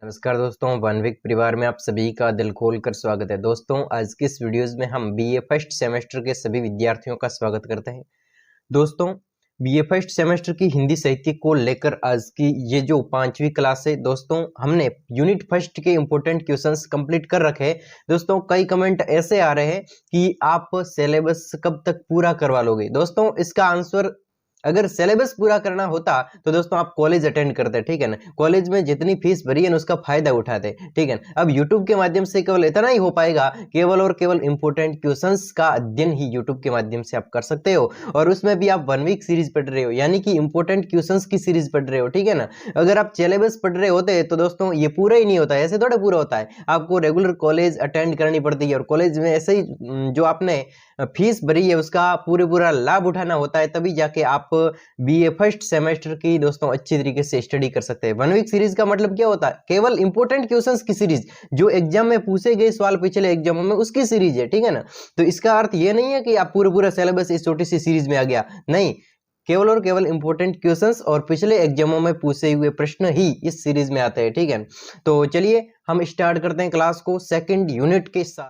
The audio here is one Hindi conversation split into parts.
नमस्कार दोस्तों, वनविक परिवार में आप सभी का दिल खोल कर स्वागत है। दोस्तों, आज की इस वीडियोस में हम बीए फर्स्ट सेमेस्टर के सभी विद्यार्थियों का स्वागत करते हैं। दोस्तों, बीए फर्स्ट सेमेस्टर की हिंदी साहित्य को लेकर आज की ये जो 5वीं क्लास है, दोस्तों हमने यूनिट फर्स्ट के इंपॉर्टेंट क्वेश्चंस कंप्लीट कर रखे हैं। दोस्तों, कई कमेंट ऐसे आ रहे हैं कि आप सिलेबस कब तक पूरा करवा लोगे। दोस्तों, इसका आंसर, अगर सिलेबस पूरा करना होता तो दोस्तों आप कॉलेज अटेंड करते, ठीक है ना। कॉलेज में जितनी फीस भरी है ना उसका फायदा उठाते, ठीक है ना। अब यूट्यूब के माध्यम से केवल इतना ही हो पाएगा, केवल और केवल इंपॉर्टेंट क्वेश्चंस का अध्ययन ही यूट्यूब के माध्यम से आप कर सकते हो, और उसमें भी आप 1 वीक सीरीज पढ़ रहे हो, यानी कि इंपॉर्टेंट क्वेश्चंस की सीरीज पढ़ रहे हो, ठीक है ना। अगर आप सिलेबस पढ़ रहे होते तो दोस्तों ये पूरा ही नहीं होता, ऐसे थोड़ा पूरा होता है। आपको रेगुलर कॉलेज अटेंड करनी पड़ती है, और कॉलेज में ऐसे ही जो आपने फीस भरी है उसका पूरा लाभ उठाना होता है, तभी जाके आप बीए फर्स्ट सेमेस्टर की दोस्तों अच्छी तरीके से स्टडी कर सकते हैं। 1 वीक सीरीज का मतलब क्या होता है? केवल इंपॉर्टेंट क्वेश्चंस की सीरीज, जो एग्जाम में पूछे गए सवाल पिछले एग्जामों में उसकी सीरीज है, ठीक है ना। तो इसका अर्थ ये नहीं है कि आप पूरा सिलेबस इस छोटी सी सीरीज में आ गया, नहीं। केवल और केवल इंपॉर्टेंट क्वेश्चंस और पिछले एग्जामों में पूछे हुए प्रश्न ही इस सीरीज में आते हैं, ठीक है। तो चलिए हम स्टार्ट करते हैं क्लास को सेकंड यूनिट के साथ।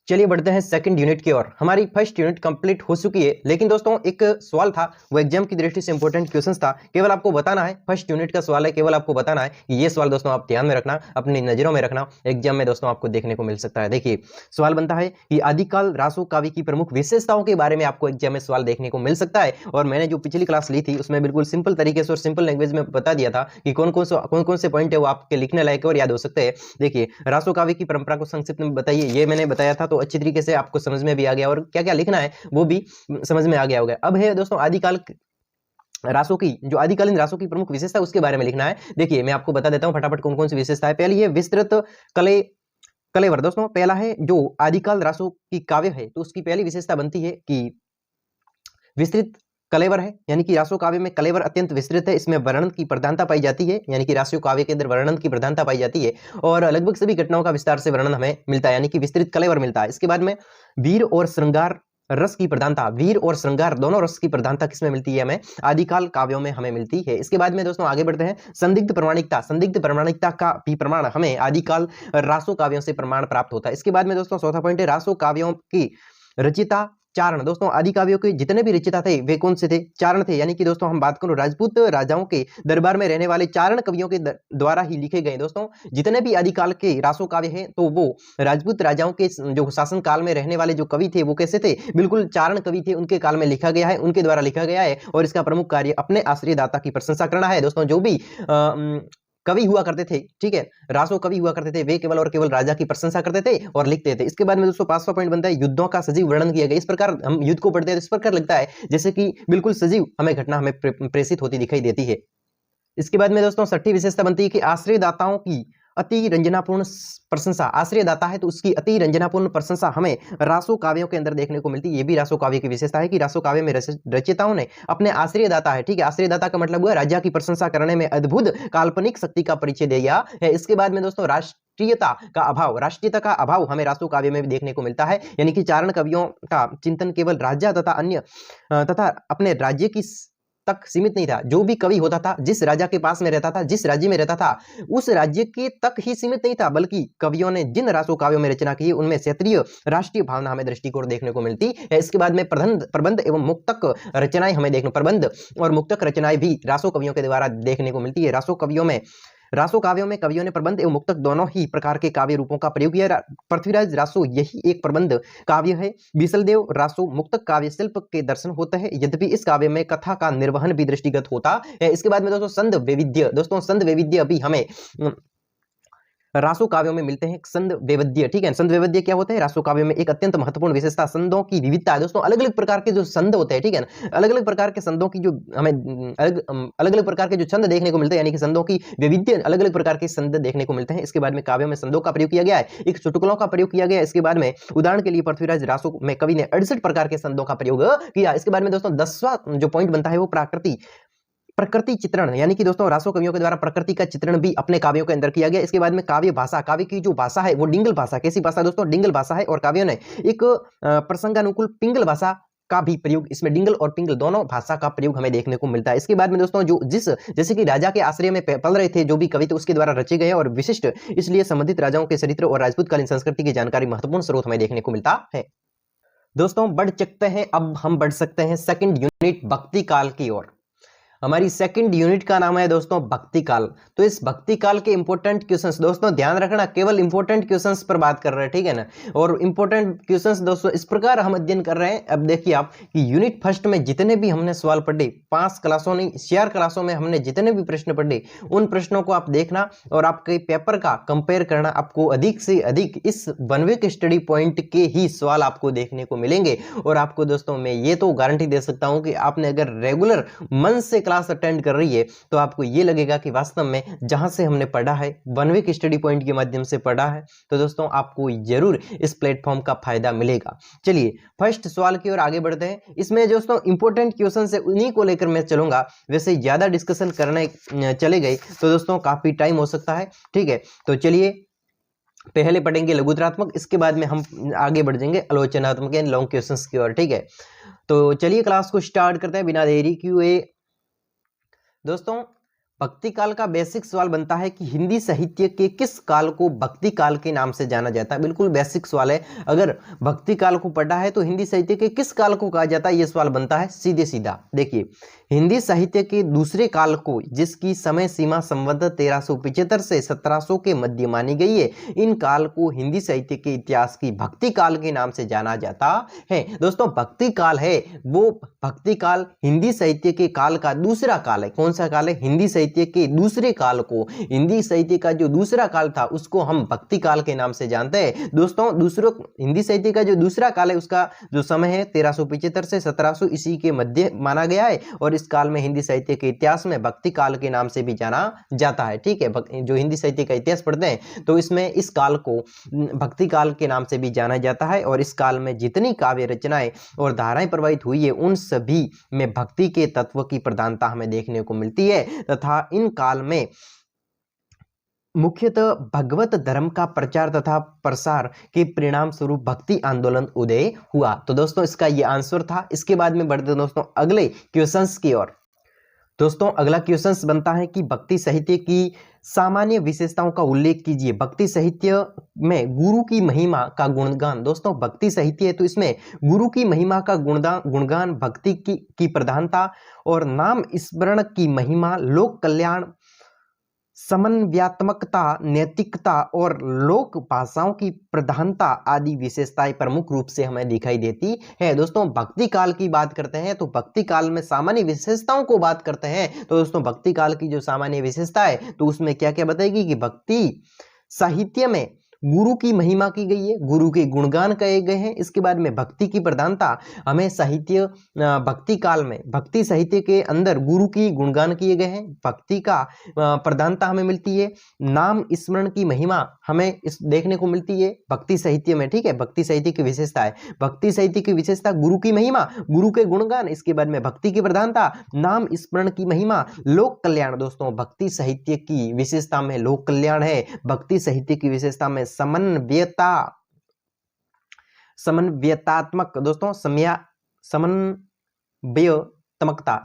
चलिए बढ़ते हैं सेकंड यूनिट की ओर। हमारी फर्स्ट यूनिट कंप्लीट हो चुकी है, लेकिन दोस्तों एक सवाल था, वो एग्जाम की दृष्टि से इंपॉर्टेंट क्वेश्चंस था। केवल आपको बताना है, फर्स्ट यूनिट का सवाल है, केवल आपको बताना है कि ये सवाल दोस्तों आप ध्यान में रखना, अपनी नजरों में रखना, एग्जाम में दोस्तों आपको देखने को मिल सकता है। देखिए सवाल बनता है कि आदिकाल रासो काव्य की प्रमुख विशेषताओं के बारे में आपको एग्जाम में सवाल देखने को मिल सकता है। और मैंने जो पिछली क्लास ली थी उसमें बिल्कुल सिंपल तरीके से और सिंपल लैंग्वेज में बता दिया था कि कौन कौन से पॉइंट है वो आपके लिखने लायक और याद हो सकते हैं। देखिए, रासो काव्य की परंपरा को संक्षिप्त में बताइए, ये मैंने बताया था, तो अच्छी तरीके से आपको समझ में भी आ गया, और क्या क्या लिखना है वो भी समझ में आ गया होगा। अब है दोस्तों आदिकाल रासों की, जो आदिकालीन रासों की प्रमुख विशेषता उसके बारे में लिखना है। देखिए मैं आपको बता देता हूं फटाफट कौन कौन सी विशेषता है। पहली है विस्तृत कलेवर। दोस्तों पहला है जो आदिकाल रासों की काव्य है, तो उसकी पहली विशेषता बनती है कि विस्तृत कलेवर है, यानी कि रासो काव्य में कलेवर अत्यंत विस्तृत है, इसमें वर्णन की प्रधानता पाई जाती है, यानी कि रासो काव्य के अंदर वर्णन की प्रधानता पाई जाती है, और लगभग सभी घटनाओं का विस्तार से वर्णन हमें मिलता है, यानी कि विस्तृत कलेवर मिलता है। इसके बाद में वीर और श्रृंगार रस की प्रधानता, वीर और श्रृंगार दोनों रस की प्रधानता किसमें मिलती है? हमें आदिकाल काव्यों में हमें मिलती है। इसके बाद में दोस्तों आगे बढ़ते हैं, संदिग्ध प्रमाणिकता। संदिग्ध प्रमाणिकता का भी प्रमाण हमें आदिकाल रासो काव्यों से प्रमाण प्राप्त होता है। इसके बाद में दोस्तों चौथा पॉइंट है रासो काव्यों की रचिता चारण। दोस्तों आदि काव्यों के जितने भी रचिता थे वे कौन से थे? चारण थे, यानी कि दोस्तों हम बात करूं राजपूत राजाओं के दरबार में रहने वाले चारण कवियों के द्वारा ही लिखे गए। दोस्तों जितने भी आदिकाल के रासो काव्य हैं तो वो राजपूत राजाओं के जो शासन काल में रहने वाले जो कवि थे वो कैसे थे? बिल्कुल चारण कवि थे, उनके काल में लिखा गया है, उनके द्वारा लिखा गया है, और इसका प्रमुख कार्य अपने आश्रयदाता की प्रशंसा करना है। दोस्तों जो भी कवि हुआ करते थे, ठीक है, रासो कवि हुआ करते थे, वे केवल और केवल राजा की प्रशंसा करते थे और लिखते थे। इसके बाद में दोस्तों 5वां पॉइंट बनता है युद्धों का सजीव वर्णन किया गया। इस प्रकार हम युद्ध को पढ़ते हैं तो इस प्रकार लगता है जैसे कि बिल्कुल सजीव हमें घटना हमें प्रेषित होती दिखाई देती है। इसके बाद में दोस्तों 6ठी विशेषता बनती है कि आश्रयदाताओं की अति रंजनापूर्ण प्रशंसा। आश्रयदाता है तो उसकी अति रंजनापूर्ण प्रशंसा हमें रासो काव्यों के अंदर देखने को मिलती है। ये भी रासो काव्य की विशेषता है कि रासो काव्य में रचयिताओं ने अपने आश्रयदाता है, ठीक है, आश्रयदाता का मतलब हुआ राजा की प्रशंसा करने में अद्भुत काल्पनिक शक्ति का परिचय दिया है। इसके बाद में दोस्तों राष्ट्रीयता का अभाव हमें रासो काव्य में भी देखने को मिलता है, यानी कि चारण कवियों का चिंतन केवल राजा तथा अन्य तथा अपने राज्य की तक सीमित नहीं था। जो भी कवि होता था, जिस राजा के पास में रहता था, जिस राज्य में रहता था, उस राज्य के तक ही सीमित नहीं था, बल्कि कवियों ने जिन रासो काव्यों में रचना की उनमें क्षेत्रीय राष्ट्रीय भावना हमें दृष्टिकोण देखने को मिलती है। इसके बाद में प्रबंध एवं मुक्तक रचनाएं हमें देखने, प्रबंध और मुक्तक रचनाएं भी रासो कवियों के द्वारा देखने को मिलती है। रासो काव्यों में कवियों ने प्रबंध एवं मुक्तक दोनों ही प्रकार के काव्य रूपों का प्रयोग किया। पृथ्वीराज रासो यही एक प्रबंध काव्य है। बीसलदेव रासो मुक्तक काव्य शिल्प के दर्शन होते हैं, यद्यपि इस काव्य में कथा का निर्वहन भी दृष्टिगत होता है। इसके बाद में दोस्तों संद वैविध्य। दोस्तों संद वैविध्य भी हमें रासो काव्यों में मिलते हैं। संद वैविध्य, ठीक है, संद वैविध्य क्या होता है? रासो काव्य में एक अत्यंत महत्वपूर्ण विशेषता संदों की विविधता है। दोस्तों अलग अलग प्रकार के जो संद होते हैं, ठीक है ना, अलग अलग प्रकार के संदों की जो हमें अलग अलग प्रकार के जो छंद देखने को मिलते हैं, यानी कि संदों की वैविध्य, अलग अलग प्रकार के संद देखने को मिलते हैं। इसके बाद में काव्यों में संदों का प्रयोग किया गया है, एक चुटकुलों का प्रयोग किया गया है। इसके बाद में उदाहरण के लिए पृथ्वीराज रासो में कवि ने 68 प्रकार के संदों का प्रयोग किया। इसके बाद में दोस्तों 10वां जो पॉइंट बनता है वो प्रकृति चित्रण, यानी कि दोस्तों रासो कवियों के द्वारा प्रकृति का चित्रण भी अपने काव्यों के अंदर किया गया। इसके बाद में काव्य भाषा, काव्य की जो भाषा है वो डिंगल भाषा। कैसी भाषा दोस्तों? डिंगल भाषा है, और काव्यों ने एक प्रसंगानुकूल पिंगल भाषा का भी प्रयोग इसमें डिंगल और पिंगल दोनों भाषा का प्रयोग हमें देखने को मिलता है। इसके बाद में दोस्तों जो जैसे कि राजा के आश्रय में पल रहे थे जो भी कवि थे उसके द्वारा रचे गए और विशिष्ट इसलिए संबंधित राजाओं के चरित्र और राजपूतकालीन संस्कृति की जानकारी महत्वपूर्ण स्रोत हमें देखने को मिलता है। दोस्तों बढ़ चुकते हैं, अब हम बढ़ सकते हैं सेकंड यूनिट भक्ति काल की ओर। हमारी सेकंड यूनिट का नाम है दोस्तों भक्ति काल। तो इस भक्ति काल के इंपॉर्टेंट क्वेश्चंस, दोस्तों ध्यान रखना केवल इंपॉर्टेंट क्वेश्चंस पर बात कर रहे हैं, ठीक है ना। और इंपॉर्टेंट क्वेश्चंस दोस्तों इस प्रकार हम अध्ययन कर रहे हैं। अब देखिए आप कि यूनिट फर्स्ट में जितने भी हमने सवाल पढ़े, 5 क्लासों नहीं 4 क्लासों में हमने जितने भी प्रश्न पढ़े उन प्रश्नों को आप देखना और आपके पेपर का कंपेयर करना। आपको अधिक से अधिक इस वन वीक स्टडी पॉइंट के ही सवाल आपको देखने को मिलेंगे। और आपको दोस्तों मैं ये तो गारंटी दे सकता हूं कि आपने अगर रेगुलर मन से क्लास अटेंड कर रही है तो आपको ये लगेगा कि वास्तव में जहां से हमने पढ़ा है, वन वीक स्टडी पॉइंट के माध्यम से पढ़ा है, तो दोस्तों आपको जरूर इस प्लेटफॉर्म का फायदा मिलेगा। चलिए फर्स्ट सवाल की ओर आगे बढ़ते हैं। इसमें दोस्तों इंपॉर्टेंट क्वेश्चन है उन्हीं को लेकर मैं चलूंगा। वैसे ज्यादा डिस्कशन करने चले गए तो दोस्तों काफी टाइम हो सकता है, ठीक है। तो चलिए पहले पढ़ेंगे लघुतरात्मक, इसके बाद में हम आगे बढ़ जाएंगे आलोचनात्मक यानी लॉन्ग क्वेश्चंस की ओर, ठीक है। तो चलिए क्लास को स्टार्ट करते हैं बिना देरी किए। दोस्तों भक्ति काल का बेसिक सवाल बनता है कि हिंदी साहित्य के किस काल को भक्ति काल के नाम से जाना जाता है। बिल्कुल बेसिक सवाल है। अगर भक्ति काल को पढ़ा है तो हिंदी साहित्य के किस काल को कहा जाता है, यह सवाल बनता है सीधे सीधा। देखिए हिंदी साहित्य के दूसरे काल को, जिसकी समय सीमा संवत 1375 से 1700 के मध्य मानी गई है, इन काल को हिंदी साहित्य के इतिहास की भक्ति काल के नाम से जाना जाता है। दोस्तों भक्ति काल है वो भक्ति काल हिंदी साहित्य के काल का दूसरा काल है। कौन सा काल है? हिंदी साहित्य के दूसरे काल को, हिंदी साहित्य का जो दूसरा काल था उसको हम भक्ति काल के नाम से जानते हैं। दोस्तों दूसरों हिंदी साहित्य का जो दूसरा काल है उसका जो समय है 1375 से 1700 ईस्वी के मध्य माना गया है और इस काल में हिंदी साहित्य के इतिहास में भक्ति काल के नाम से भी जाना जाता है, ठीक है। जो हिंदी साहित्य का इतिहास पढ़ते हैं तो इसमें इस काल को भक्ति काल के नाम से भी जाना जाता है और इस काल में जितनी काव्य रचनाएं और धाराएं प्रवाहित हुई है उन सभी में भक्ति के तत्व की प्रधानता हमें देखने को मिलती है तथा इन काल में मुख्यतः भगवत धर्म का प्रचार तथा प्रसार के परिणाम स्वरूप भक्ति आंदोलन उदय हुआ। तो दोस्तों इसका ये आंसर था। इसके बाद में बढ़ते दोस्तों अगले क्वेश्चंस की ओर। दोस्तों अगला क्वेश्चंस बनता है कि भक्ति साहित्य की सामान्य विशेषताओं का उल्लेख कीजिए। भक्ति साहित्य में गुरु की महिमा का गुणगान। दोस्तों भक्ति साहित्य है तो इसमें गुरु की महिमा का गुणगान, भक्ति की प्रधानता और नाम स्मरण की महिमा, लोक कल्याण, समन्वयात्मकता, नैतिकता और लोक भाषाओं की प्रधानता आदि विशेषताएं प्रमुख रूप से हमें दिखाई देती है। दोस्तों भक्ति काल की बात करते हैं तो भक्ति काल में सामान्य विशेषताओं को बात करते हैं तो दोस्तों भक्ति काल की जो सामान्य विशेषता है तो उसमें क्या क्या बताएगी कि भक्ति साहित्य में गुरु की महिमा की गई है, गुरु के गुणगान कहे गए हैं। इसके बाद में भक्ति की प्रधानता हमें साहित्य भक्ति काल में भक्ति साहित्य के अंदर गुरु की गुणगान किए गए हैं, भक्ति का प्रधानता हमें मिलती है। नाम स्मरण की महिमा हमें इस देखने को मिलती है भक्ति साहित्य में, ठीक है। भक्ति साहित्य की विशेषता है, भक्ति साहित्य की विशेषता गुरु की महिमा, गुरु के गुणगान, इसके बाद में भक्ति की प्रधानता, नाम स्मरण की महिमा, लोक कल्याण। दोस्तों भक्ति साहित्य की विशेषता में लोक कल्याण है। भक्ति साहित्य की विशेषता में समन्वयतात्मक, दोस्तों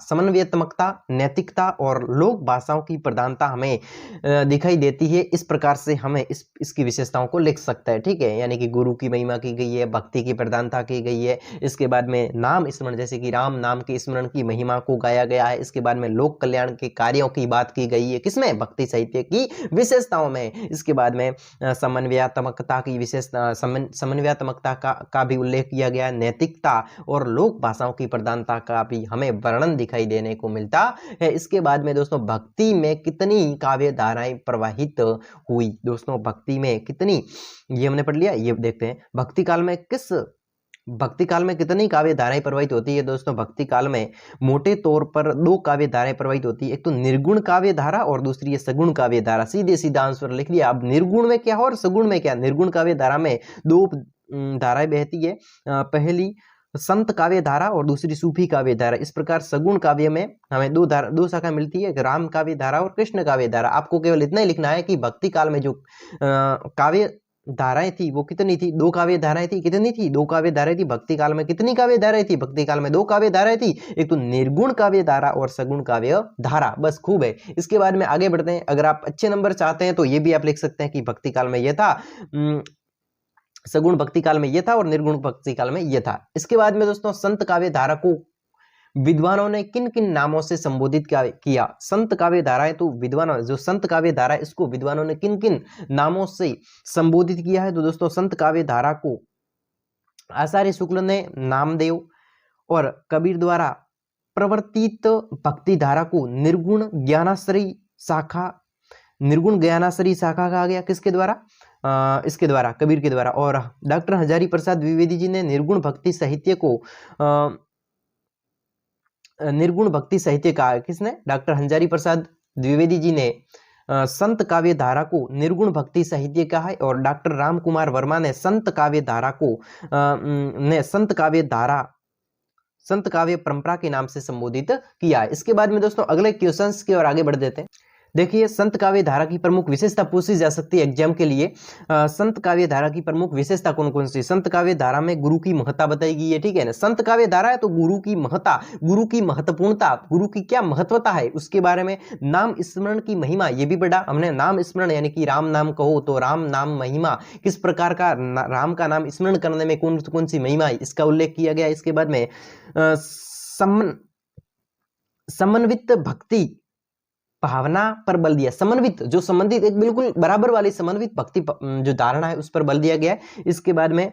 समन्वयतात्मकता, नैतिकता और लोक भाषाओं की प्रधानता हमें दिखाई देती है। इस प्रकार से हमें इसकी विशेषताओं को लिख सकता है, ठीक है। यानी कि गुरु की महिमा की गई है, भक्ति की प्रधानता की गई है, इसके बाद में नाम स्मरण जैसे कि राम नाम के स्मरण की महिमा को गाया गया है, इसके बाद में लोक कल्याण के कार्यों की बात की गई है किसमें? भक्ति साहित्य की विशेषताओं में। इसके बाद में समन्वयात्मकता की विशेषता, समन्वयात्मकता का भी उल्लेख किया गया, नैतिकता और लोक भाषाओं की प्रधानता का भी हमें वर्णन दिखाई देने को मिलता है। इसके बाद में दोस्तों भक्ति में कितनी काव्य धाराएं प्रवाहित हुई। दोस्तों भक्ति में कितनी, ये हमने पढ़ लिया, ये देखते हैं भक्ति काल में कितनी काव्य धाराएं प्रवाहित होती है। दोस्तों भक्ति काल में मोटे तौर पर 2 काव्य धाराएं प्रवाहित होती है, एक तो निर्गुण काव्य धारा और दूसरी है सगुण काव्य धारा। सीधे सीधा आंसर लिख लिया। अब निर्गुण में क्या और सगुण में क्या? निर्गुण काव्य धारा में 2 धाराएं बहती है, पहली संत काव्य धारा और दूसरी सूफी काव्य धारा। इस प्रकार सगुण काव्य में हमें 2 शाखा मिलती है, राम काव्य धारा और कृष्ण काव्य धारा। आपको केवल इतना ही लिखना है कि भक्ति काल में जो काव्य धाराएं थी वो कितनी थी? 2 काव्य धाराएं थी। कितनी थी? 2 काव्य धाराएं थी। भक्ति काल में कितनी काव्य धाराएं थी? भक्ति काल में 2 काव्य धाराएं थी। एक तो निर्गुण काव्य धारा और सगुण काव्य धारा। बस खूब है। इसके बाद में आगे बढ़ते हैं। अगर आप अच्छे नंबर चाहते हैं तो ये भी आप लिख सकते हैं कि भक्ति काल में ये था, सगुण भक्ति काल में ये था और निर्गुण भक्ति काल में ये था। इसके बाद में दोस्तों संत काव्य धारा को विद्वानों ने किन किन नामों से संबोधित किया? संत काव्य धारा है तो विद्वान, जो संत काव्य धारा है इसको विद्वानों ने किन किन नामों से संबोधित किया है? तो दोस्तों संत काव्य धारा को आचार्य शुक्ल ने नामदेव और कबीर द्वारा प्रवर्तित भक्ति धारा को निर्गुण ज्ञानाश्रयी शाखा कहा गया। किसके द्वारा? इसके द्वारा, कबीर के द्वारा। और डॉक्टर हजारी प्रसाद द्विवेदी जी ने निर्गुण भक्ति साहित्य को निर्गुण भक्ति साहित्य कहा है। किसने? डॉक्टर हजारी प्रसाद द्विवेदी जी ने संत काव्य धारा को निर्गुण भक्ति साहित्य कहा है। और डॉक्टर राम कुमार वर्मा ने संत काव्य धारा को संत काव्य परंपरा के नाम से संबोधित किया है। इसके बाद में दोस्तों अगले क्वेश्चंस की ओर आगे बढ़ देते हैं। देखिए संत काव्य धारा की प्रमुख विशेषता पूछी जा सकती है एग्जाम के लिए। संत काव्य धारा की प्रमुख विशेषता कौन कौन सी? संत काव्य धारा में गुरु की महत्ता बताई गई है, ठीक है ना। संत काव्य धारा है तो गुरु की महत्ता, गुरु की महत्वपूर्णता, गुरु की क्या महत्वता है उसके बारे में। नाम स्मरण की महिमा, ये भी पढ़ा हमने। नाम स्मरण यानी कि राम नाम कहो तो राम नाम महिमा, किस प्रकार का राम का नाम स्मरण करने में कौन कौन सी महिमा है, इसका उल्लेख किया गया। इसके बाद में समन्वित भक्ति भावना पर बल दिया। समन्वित, जो संबंधित, एक बिल्कुल बराबर वाली समन्वित भक्ति जो धारणा है उस पर बल दिया गया है। इसके बाद में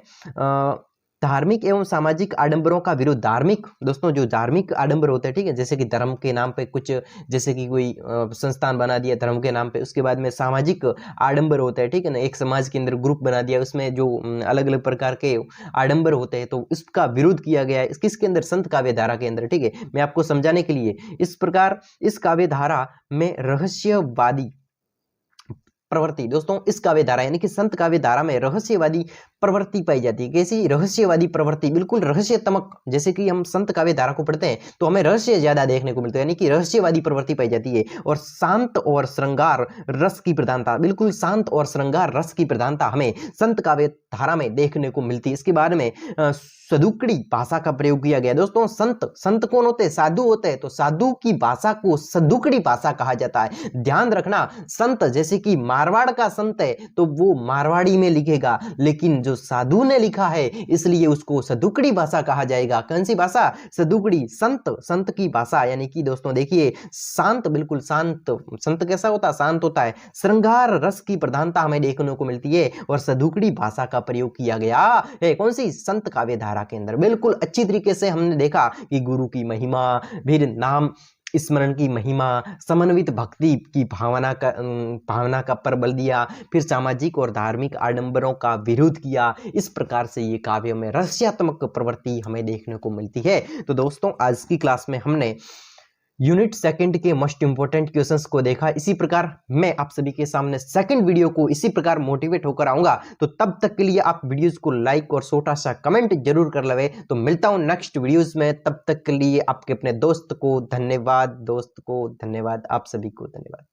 धार्मिक एवं सामाजिक आडंबरों का विरोध। धार्मिक दोस्तों, जो धार्मिक आडंबर होते हैं, ठीक है, जैसे कि धर्म के नाम पे कुछ, जैसे कि कोई संस्थान बना दिया धर्म के नाम पे। उसके बाद में सामाजिक आडंबर होते हैं, ठीक है ना, एक समाज के अंदर ग्रुप बना दिया, उसमें जो अलग अलग प्रकार के आडंबर होते हैं, तो इसका विरोध किया गया है। किसके अंदर? संत काव्य धारा के अंदर, ठीक है। मैं आपको समझाने के लिए, इस प्रकार इस काव्य धारा में रहस्यवादी प्रवृत्ति, दोस्तों इस काव्य धारा यानी कि संत काव्य धारा में रहस्यवादी प्रवृत्ति पाई जाती है। कैसी? रहस्यवादी प्रवृत्ति, बिल्कुल रहस्यतमक। जैसे कि हम संत काव्य धारा को पढ़ते हैं तो हमें रहस्य ज्यादा देखने को मिलता है, यानी कि रहस्यवादी प्रवृत्ति पाई जाती है। और शांत और श्रृंगार रस की प्रधानता, बिल्कुल शांत और श्रृंगार रस की प्रधानता हमें संत काव्य धारा में देखने को मिलती है। इसके बाद में सदुकड़ी भाषा का प्रयोग किया गया। दोस्तों संत कौन होते हैं? साधु होते हैं। तो साधु की भाषा को सदुकड़ी भाषा कहा जाता है। ध्यान रखना, संत जैसे कि मारवाड़ का संत है तो वो मारवाड़ी में लिखेगा, लेकिन जो साधु ने लिखा है इसलिए उसको सदुकड़ी भाषा कहा जाएगा। कौन सी भाषा? सदुकड़ी। संत की भाषा यानी कि दोस्तों देखिए शांत, बिल्कुल शांत। संत कैसा होता है? शांत होता है। श्रृंगार रस की प्रधानता हमें देखने को मिलती है और सदुकड़ी भाषा का प्रयोग किया गया है। कौन सी? संत काव्य धारा के अंदर। बिल्कुल अच्छी तरीके से हमने देखा कि गुरु की महिमा, फिर नाम स्मरण की महिमा, समन्वित भक्ति की भावना का प्रबल दिया, फिर सामाजिक और धार्मिक आडंबरों का विरोध किया। इस प्रकार से ये काव्य में रहस्यात्मक प्रवृत्ति हमें देखने को मिलती है। तो दोस्तों आज की क्लास में हमने यूनिट सेकंड के मोस्ट इंपोर्टेंट क्वेश्चंस को देखा। इसी प्रकार मैं आप सभी के सामने सेकंड वीडियो को इसी प्रकार मोटिवेट होकर आऊंगा। तो तब तक के लिए आप वीडियोस को लाइक और छोटा सा कमेंट जरूर कर लवे। तो मिलता हूं नेक्स्ट वीडियोस में, तब तक के लिए आपके अपने दोस्त को धन्यवाद, आप सभी को धन्यवाद।